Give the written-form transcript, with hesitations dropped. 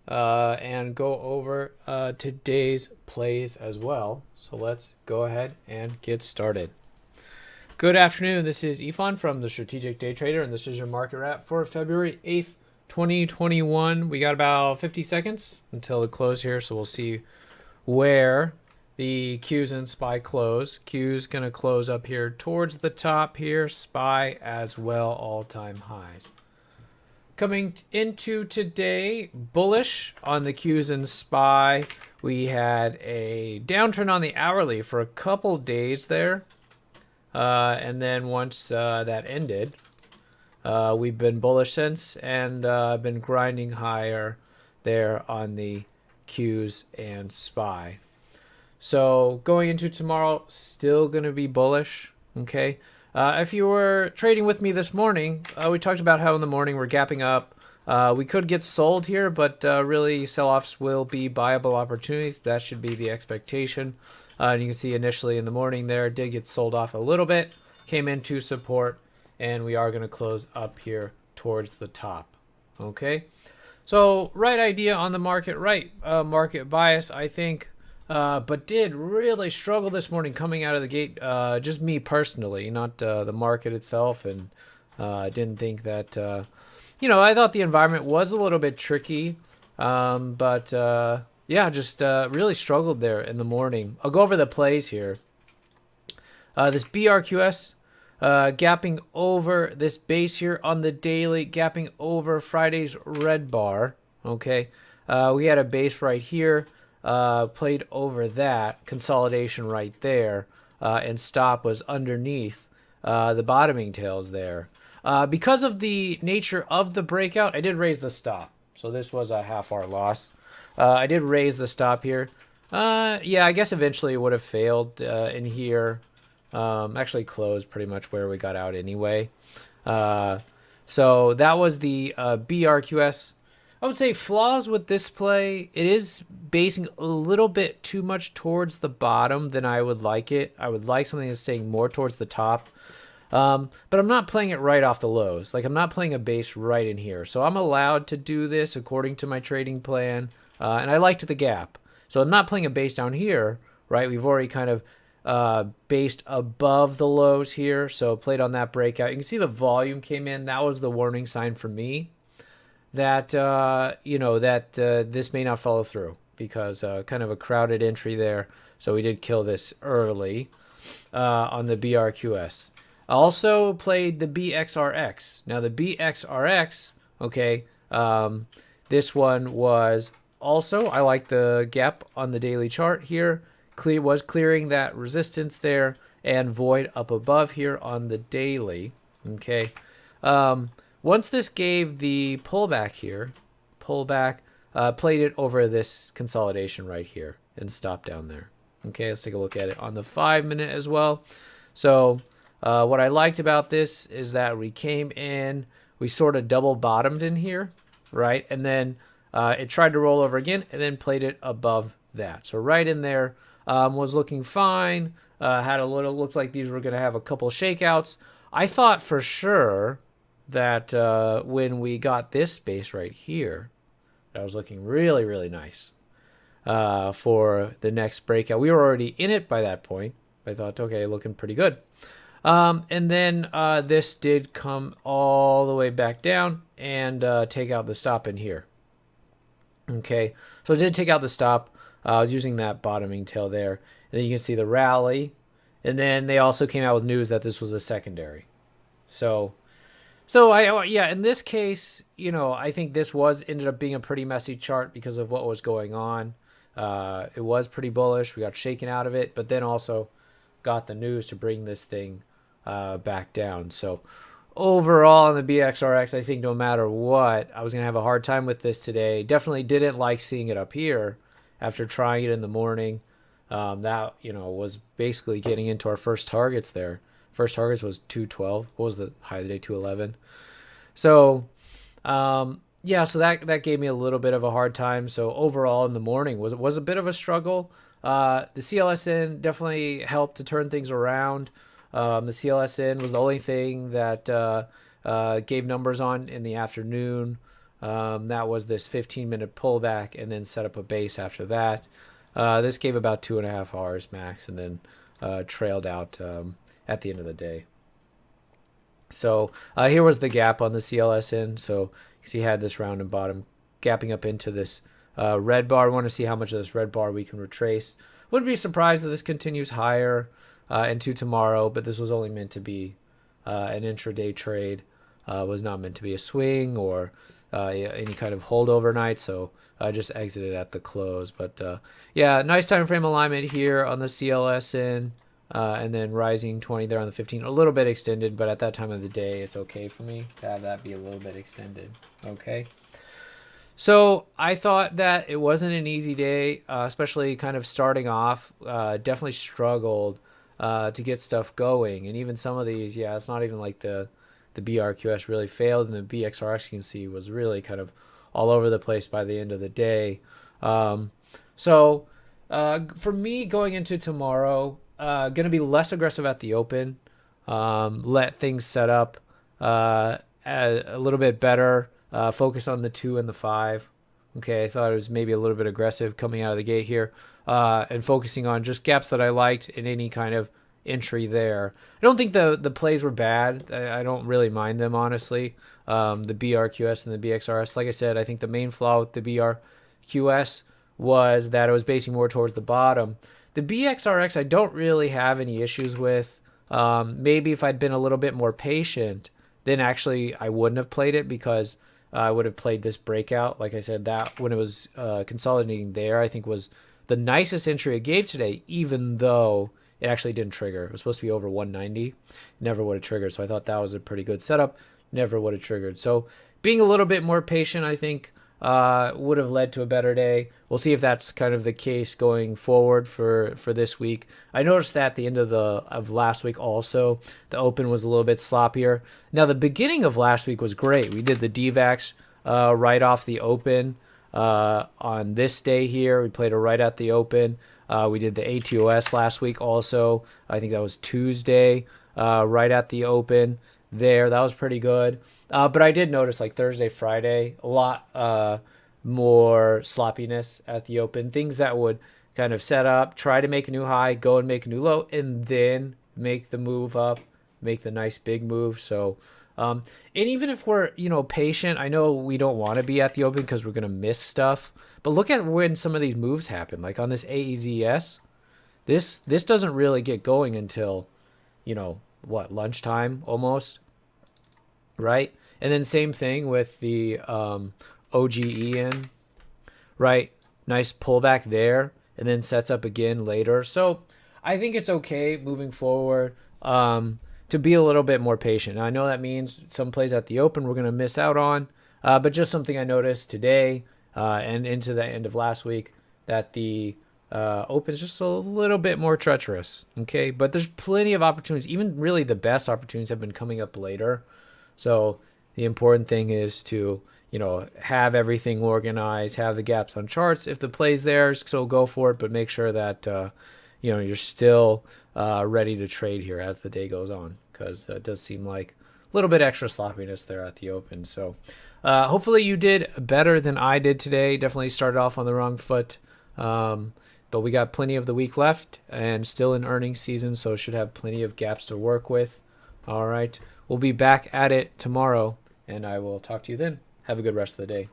and go over today's plays as well. So let's go ahead and get started. Good afternoon. This is Ifan from the Strategic Day Trader, and this is your market wrap for February 8th, 2021. We got about 50 seconds until the close here, so we'll see where the Qs and SPY close. Q's going to close up here towards the top here. SPY as well, all-time highs. Coming into today, bullish on the Qs and SPY. We had a downtrend on the hourly for a couple days there. And then once that ended, we've been bullish since and been grinding higher there on the Qs and SPY. So going into tomorrow, still going to be bullish, okay? If you were trading with me this morning, we talked about how in the morning we're gapping up. We could get sold here, but really sell-offs will be buyable opportunities. That should be the expectation. And you can see initially in the morning there, did get sold off a little bit, came into support, and we are going to close up here towards the top, okay? So right idea on the market, right market bias, I think. But did really struggle this morning coming out of the gate. Just me personally, not the market itself, and didn't think that. I thought the environment was a little bit tricky, but just really struggled there in the morning. I'll go over the plays here. This BRQS gapping over this base here on the daily, gapping over Friday's red bar. Okay, we had a base right here. Played over that consolidation right there, and stop was underneath the bottoming tails there. Because of the nature of the breakout, I did raise the stop. So this was a half hour loss. I did raise the stop here. I guess eventually it would have failed in here. Actually closed pretty much where we got out anyway. So that was the BRQS. I would say flaws with this play, it is basing a little bit too much towards the bottom than I would like it. I would like something that's staying more towards the top. But I'm not playing it right off the lows. Like I'm not playing a base right in here. So I'm allowed to do this according to my trading plan. And I liked the gap. So I'm not playing a base down here, right? We've already kind of based above the lows here. So played on that breakout. You can see the volume came in. That was the warning sign for me that this may not follow through because kind of a crowded entry there. So we did kill this early on the BRQS. I also played the BXRX. Now the BXRX, okay, this one was also, I like the gap on the daily chart here. Was clearing that resistance there and void up above here on the daily, okay. Once this gave the pullback here, played it over this consolidation right here and stopped down there. Okay, let's take a look at it on the 5-minute as well. So what I liked about this is that we came in, we sort of double bottomed in here, right? And then it tried to roll over again and then played it above that. So right in there was looking fine. Had a little, looked like these were going to have a couple shakeouts. I thought for sure that when we got this space right here, that was looking really, really nice for the next breakout. We were already in it by that point. I thought, okay, looking pretty good. And then this did come all the way back down and take out the stop in here. Okay, so it did take out the stop. I was using that bottoming tail there. And then you can see the rally. And then they also came out with news that this was a secondary. So in this case, I think this ended up being a pretty messy chart because of what was going on. It was pretty bullish. We got shaken out of it, but then also got the news to bring this thing back down. So overall on the BXRX, I think no matter what, I was going to have a hard time with this today. Definitely didn't like seeing it up here after trying it in the morning. That, was basically getting into our first targets there. First targets was 212. What was the high of the day? 211. So, so that gave me a little bit of a hard time. So overall in the morning was a bit of a struggle. The CLSN definitely helped to turn things around. The CLSN was the only thing that gave numbers on in the afternoon. That was this 15-minute pullback and then set up a base after that. This gave about 2.5 hours max and then trailed out at the end of the day. So here was the gap on the CLSN. So you see had this round and bottom gapping up into this red bar. I want to see how much of this red bar we can retrace. Wouldn't be surprised if this continues higher into tomorrow, but this was only meant to be an intraday trade. Was not meant to be a swing or any kind of hold overnight, so I just exited at the close. But yeah, nice time frame alignment here on the CLSN, and then rising 20 there on the 15. A little bit extended, but at that time of the day, it's okay for me to have that be a little bit extended. Okay. So I thought that it wasn't an easy day, especially kind of starting off. Definitely struggled to get stuff going, and even some of these, yeah, it's not even like the BRQS really failed, and the BXRX you can see was really kind of all over the place by the end of the day. So for me going into tomorrow, going to be less aggressive at the open, let things set up a little bit better, focus on the 2 and the 5. Okay, I thought it was maybe a little bit aggressive coming out of the gate here, and focusing on just gaps that I liked in any kind of entry there. I don't think the plays were bad. I don't really mind them, honestly. The BRQS and the BXRS, like I said, I think the main flaw with the BRQS was that it was basing more towards the bottom. The BXRX I don't really have any issues with. Maybe if I'd been a little bit more patient, then actually I wouldn't have played it, because I would have played this breakout. Like I said, that when it was consolidating there, I think was the nicest entry it gave today, even though it actually didn't trigger. It was supposed to be over 190. Never would have triggered. So I thought that was a pretty good setup. Never would have triggered. So being a little bit more patient, I think, would have led to a better day. We'll see if that's kind of the case going forward for this week. I noticed that at the end of last week also, the open was a little bit sloppier. Now, the beginning of last week was great. We did the DVAX right off the open on this day here. We played it right at the open. We did the ATOS last week also. I think that was Tuesday, right at the open there. That was pretty good. But I did notice like Thursday, Friday, a lot more sloppiness at the open. Things that would kind of set up, try to make a new high, go and make a new low, and then make the move up, make the nice big move. So, and even if we're, patient, I know we don't want to be at the open because we're going to miss stuff. But look at when some of these moves happen. Like on this AEZS, this doesn't really get going until, lunchtime almost, right? And then same thing with the OGEN, right? Nice pullback there, and then sets up again later. So I think it's okay moving forward to be a little bit more patient. Now, I know that means some plays at the open we're going to miss out on, but just something I noticed today and into the end of last week, that the open is just a little bit more treacherous, okay? But there's plenty of opportunities. Even really the best opportunities have been coming up later. So the important thing is to, have everything organized, have the gaps on charts. If the play's there, so go for it, but make sure that, you're still ready to trade here as the day goes on, because it does seem like a little bit extra sloppiness there at the open. So hopefully you did better than I did today. Definitely started off on the wrong foot. But we got plenty of the week left and still in earnings season, so should have plenty of gaps to work with. All right. We'll be back at it tomorrow, and I will talk to you then. Have a good rest of the day.